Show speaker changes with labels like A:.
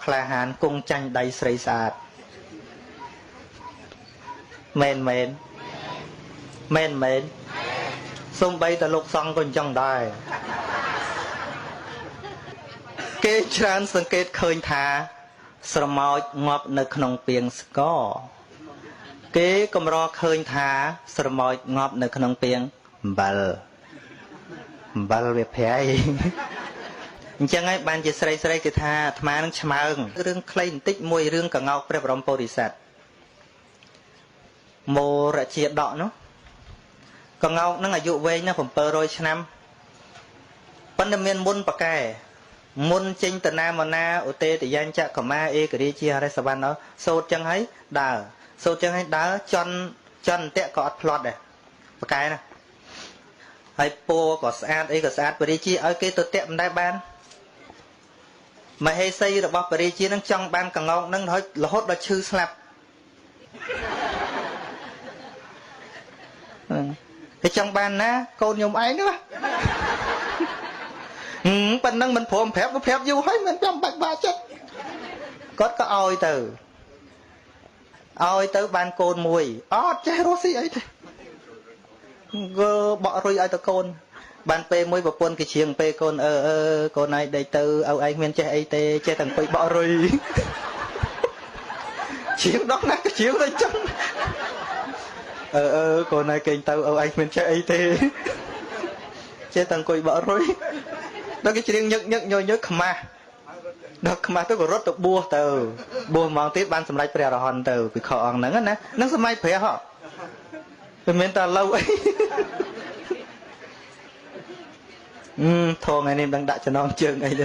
A: ក្លាហានគង់ចាញ់ដៃស្រីស្អាតមែនសូម្បីតែលោកសង្ឃក៏អញ្ចឹងដែរគេច្រើនសង្កេតឃើញថាស្រមោចងាប់នៅក្នុងពាងស្ករគេកម្រឃើញថាស្រមោចងាប់នៅក្នុងពាងអំបិលវាប្រៃអញ្ចឹងហើយបានជាស្រីគេថាអាត្មានឹងឆ្មើងរឿងខ្លីបន្តិចមួយរឿងកងោកព្រះបរមពុរិស័ទមរជាដកនោះកងោកនឹងអាយុវែងណាស់700ឆ្នាំប៉ុន្តែមានមុនប៉កែមុនចេញតណាមណាឧទេតយាញចក្រមាឯករាជាហរិសវណ្ណសូត្រចឹងហើយដើរចន់តៈក៏អត់ផ្្លាត់ដែរប៉កែណាហើយពោក៏ស្អាតអីក៏ស្អាតបរិជាឲ្យគេទៅតាក់មិនដែរបានមហេសីរបស់បរិជានឹងចង់បានកងោកនឹងរហូតដល់ឈឺស្លាប់គេចង់បានណាកូនខ្ញុំឯងណាប៉ុណ្ណឹងមិនព្រមប្រាប់យូរហើយមិនចាំបាច់បាចិត្តគាត់ក៏ឲ្យទៅបានកូនមួយអត់ចេះរស់ស៊ីអីទេបក់រុយឲ្យទៅកូនបានពេលមួយប្រពន្ធគេជ្រៀងពេលកូនកូនឯងដេកទៅឪឯងមានចេះអីទេចេះតែអង្គុយបក់រុយជ្រៀងដល់ណាគេជ្រៀងទៅចឹងកូនឯងគេងទៅឪឯងមានចេះអីទេចេះតែអង្គុយបក់រុយដល់គេជ្រៀងញឹកញយខ្មាស់ដល់ខ្មាស់ទៅក៏រត់ទៅបួសហ្មងទៀតបានសម្រេចព្រះអរហន្តទៅពិខុអង្គហ្នឹងណានឹងសម័យព្រះហ៎មិនមែនតែlâuអីធងថ្ងៃនេះមិនដឹងដាក់ចំណងជើងអីទេ